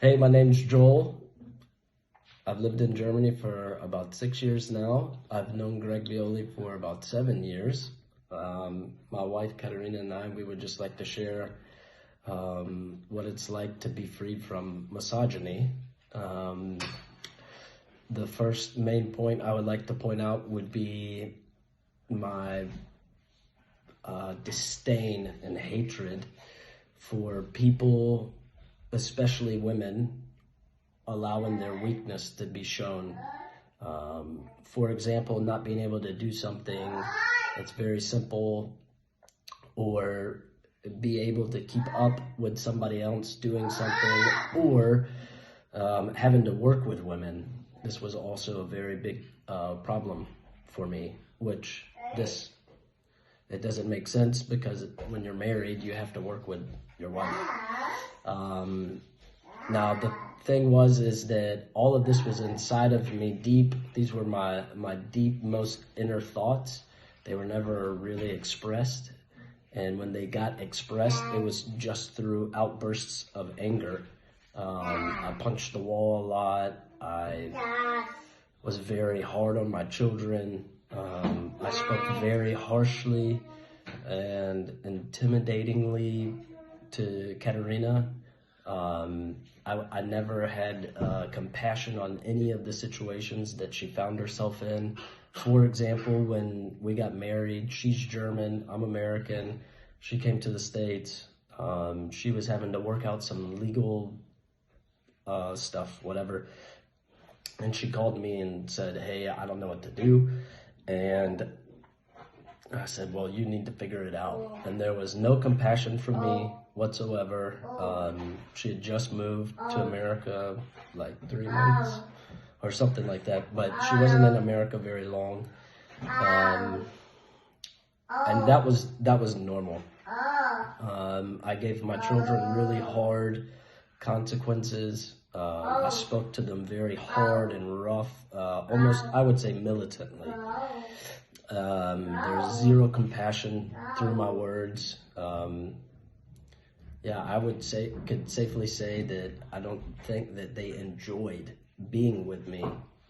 Hey, my name's Joel. I've lived in Germany for about 6 years now. I've known Greg Violi for about 7 years. My wife, Katerina, and I, we would just like to share what it's like to be freed from misogyny. The first main point I would like to point out would be my disdain and hatred for people, especially women, allowing their weakness to be shown. For example, not being able to do something that's very simple, or be able to keep up with somebody else doing something, or having to work with women. This was also a very big problem for me, which it doesn't make sense, because when you're married, you have to work with your wife. Now, the thing is that all of this was inside of me deep. These were my deep, most inner thoughts. They were never really expressed. And when they got expressed, it was just through outbursts of anger. I punched the wall a lot. I was very hard on my children. I spoke very harshly and intimidatingly to Katerina. I never had compassion on any of the situations that she found herself in. For example, when we got married, she's German, I'm American. She came to the States. She was having to work out some legal stuff, whatever. And she called me and said, "Hey, I don't know what to do." And I said, "Well, you need to figure it out." And there was no compassion for me whatsoever. She had just moved to America like 3 months or something like that, but she wasn't in America very long. And that was normal. I gave my children really hard consequences. I spoke to them very hard and rough, almost, I would say, militantly. There's zero compassion through my words. Yeah, could safely say that I don't think that they enjoyed being with me,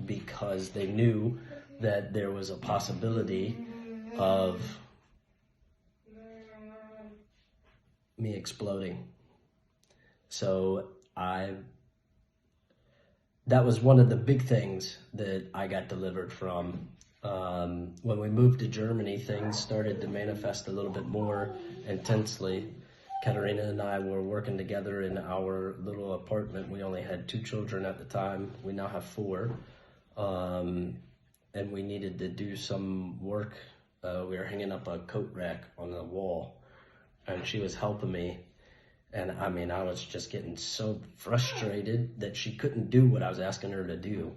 because they knew that there was a possibility of me exploding. So that was one of the big things that I got delivered from. When we moved to Germany, things started to manifest a little bit more intensely. Katerina and I were working together in our little apartment. We only had 2 children at the time. We now have 4. And we needed to do some work. We were hanging up a coat rack on the wall, and she was helping me. And I mean, I was just getting so frustrated that she couldn't do what I was asking her to do.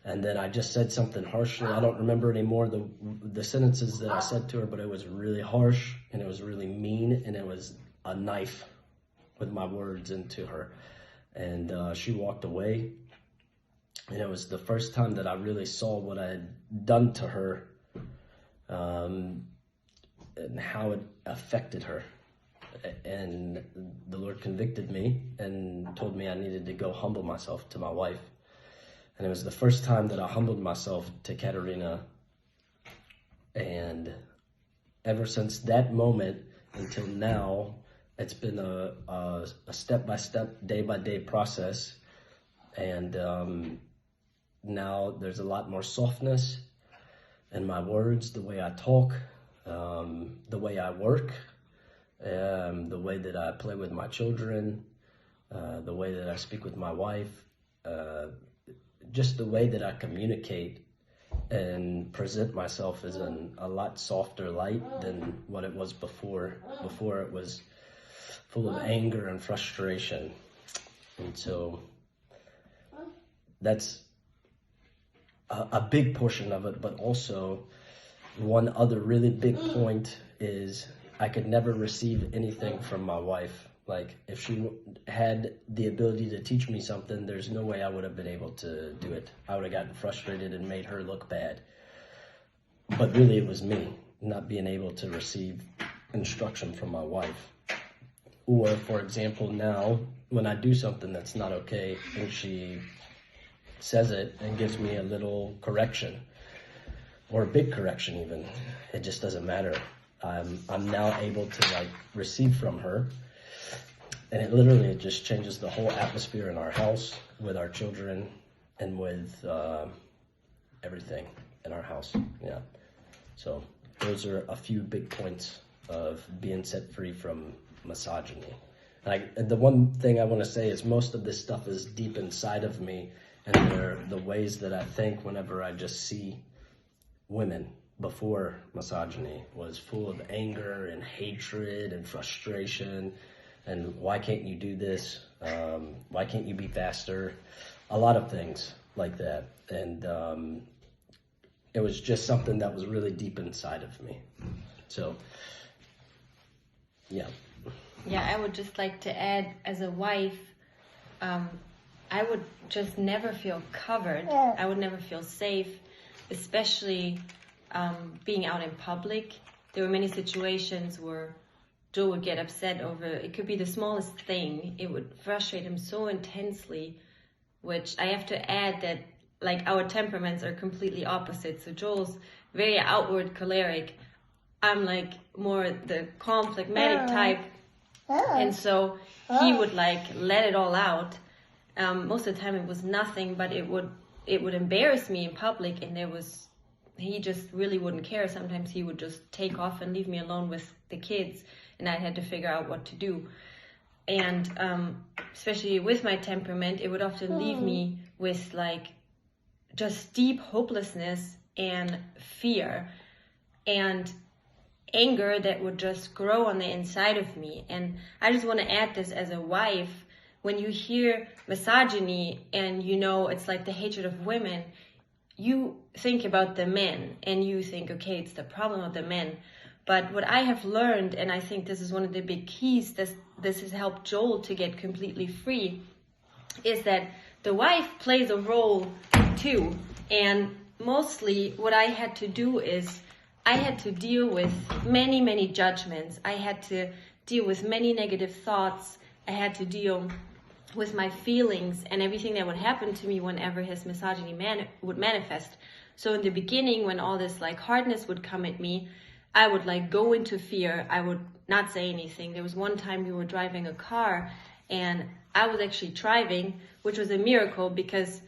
And then I just said something harshly. I don't remember anymore the sentences that I said to her, but it was really harsh, and it was really mean, and it was a knife with my words into her. And she walked away. And it was the first time that I really saw what I had done to her, and how it affected her. And the Lord convicted me and told me I needed to go humble myself to my wife. And it was the first time that I humbled myself to Katerina. And ever since that moment until now, it's been a step-by-step, day-by-day process. And now there's a lot more softness in my words, the way I talk, the way I work, the way that I play with my children, the way that I speak with my wife, just the way that I communicate and present myself is in a lot softer light than what it was before. Before, it was full of anger and frustration. And so that's a big portion of it. But also, one other really big point is I could never receive anything from my wife. Like, if she had the ability to teach me something, there's no way I would have been able to do it. I would have gotten frustrated and made her look bad. But really, it was me not being able to receive instruction from my wife. Or, for example, now when I do something that's not okay and she says it and gives me a little correction or a big correction even, it just doesn't matter. I'm now able to like receive from her, and it just changes the whole atmosphere in our house with our children and with everything in our house. Yeah. So those are a few big points of being set free from misogyny. The one thing I want to say is most of this stuff is deep inside of me, and they're the ways that I think whenever I just see women before misogyny was full of anger and hatred and frustration, and why can't you do this? Why can't you be faster? A lot of things like that. And it was just something that was really deep inside of me. So, yeah. Yeah, I would just like to add, as a wife, I would just never feel covered. I would never feel safe, especially being out in public. There were many situations where Joe would get upset over, it could be the smallest thing. It would frustrate him so intensely, which I have to add that like our temperaments are completely opposite. So Joel's very outward choleric. I'm like more the calm, phlegmatic type. And so he would like let it all out. Most of the time it was nothing, but it would embarrass me in public, and he just really wouldn't care. Sometimes he would just take off and leave me alone with the kids, and I had to figure out what to do. And especially with my temperament, it would often leave me with like just deep hopelessness and fear and anger that would just grow on the inside of me. And I just want to add this as a wife. When you hear misogyny and you know it's like the hatred of women, you think about the men and you think, okay, it's the problem of the men. But what I have learned, and I think this is one of the big keys, this has helped Joel to get completely free, is that the wife plays a role too. And mostly what I had to do is I had to deal with many, many judgments. I had to deal with many negative thoughts. I had to deal with my feelings and everything that would happen to me whenever his misogyny would manifest. So in the beginning, when all this like hardness would come at me, I would like go into fear. I would not say anything. There was one time we were driving a car and I was actually driving, which was a miracle because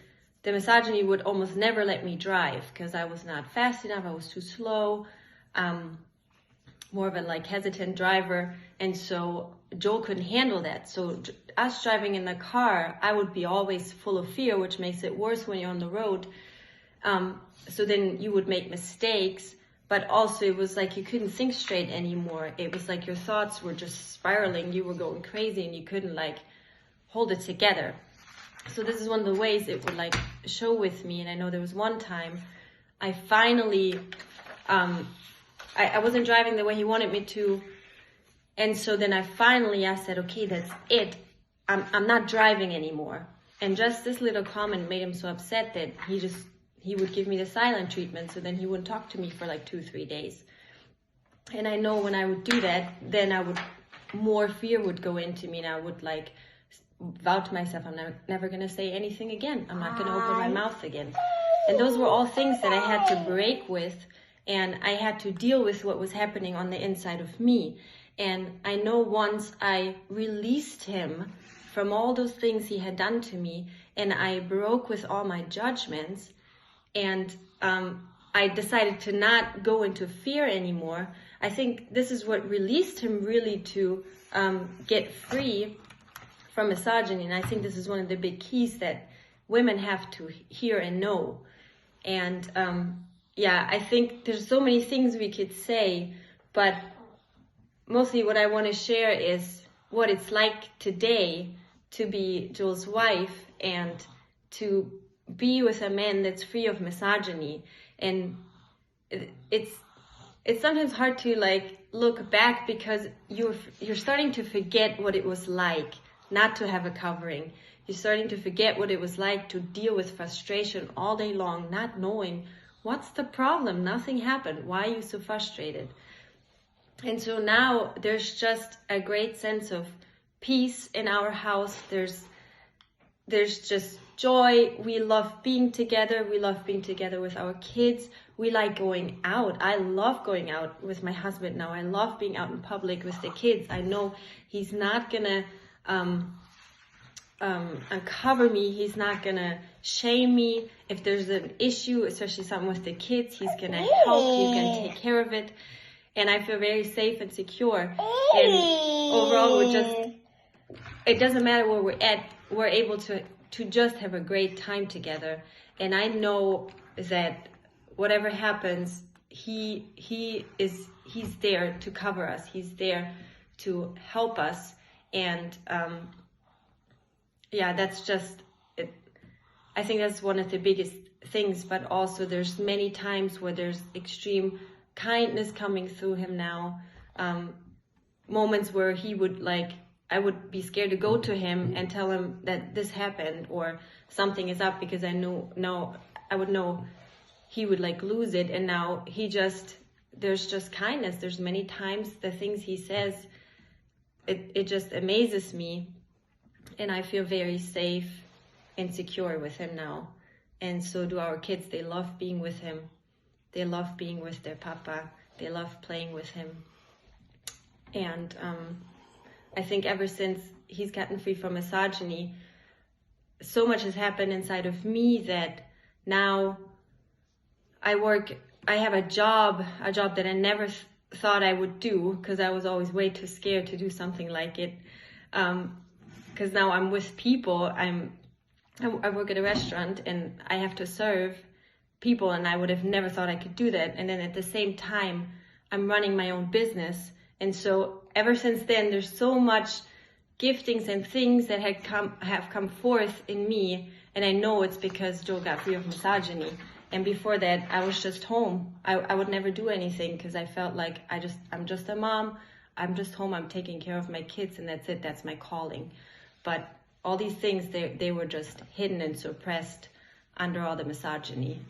the misogyny would almost never let me drive because I was not fast enough. I was too slow, more of a like hesitant driver. And so Joel couldn't handle that. So us driving in the car, I would be always full of fear, which makes it worse when you're on the road. So then you would make mistakes, but also it was like you couldn't think straight anymore. It was like your thoughts were just spiraling. You were going crazy and you couldn't like hold it together. So this is one of the ways it would like show with me. And I know there was one time I finally, I wasn't driving the way he wanted me to. And so then I said, okay, that's it. I'm not driving anymore. And just this little comment made him so upset that he would give me the silent treatment. So then he wouldn't talk to me for like 2-3 days. And I know when I would do that, then more fear would go into me, and I would like vow to myself, I'm never going to say anything again. I'm not going to open my mouth again. And those were all things that I had to break with, and I had to deal with what was happening on the inside of me. And I know once I released him from all those things he had done to me, and I broke with all my judgments, and I decided to not go into fear anymore. I think this is what released him really to get free from misogyny. And I think this is one of the big keys that women have to hear and know. And I think there's so many things we could say, but mostly what I want to share is what it's like today to be Joel's wife and to be with a man that's free of misogyny. And it's sometimes hard to like look back because you're starting to forget what it was like not to have a covering. You're starting to forget what it was like to deal with frustration all day long, not knowing what's the problem. Nothing happened. Why are you so frustrated? And so now there's just a great sense of peace in our house. There's just joy. We love being together. We love being together with our kids. We like going out. I love going out with my husband now. I love being out in public with the kids. I know he's not gonna uncover me. He's not gonna shame me. If there's an issue, especially something with the kids, he's gonna help. He's gonna take care of it. And I feel very safe and secure. And overall, it doesn't matter where we're at, we're able to just have a great time together. And I know that whatever happens, he's there to cover us. He's there to help us. And that's just it. I think that's one of the biggest things. But also, there's many times where there's extreme kindness coming through him now. Moments where he would I would be scared to go to him and tell him that this happened or something is up, because I would know he would lose it. And now there's just kindness. There's many times the things he says, it just amazes me. And I feel very safe and secure with him now. And so do our kids. They love being with him. They love being with their papa. They love playing with him. And I think ever since he's gotten free from misogyny, so much has happened inside of me that now I have a job that I never thought I would do, because I was always way too scared to do something like it. Because now I'm with people. I work at a restaurant and I have to serve people, and I would have never thought I could do that. And then at the same time, I'm running my own business. And so ever since then, there's so much giftings and things that have come forth in me. And I know it's because Joe got free of misogyny. And before that, I was just home. I would never do anything, because I felt like I'm just a mom. I'm just home. I'm taking care of my kids, and that's it. That's my calling. But all these things, they were just hidden and suppressed under all the misogyny.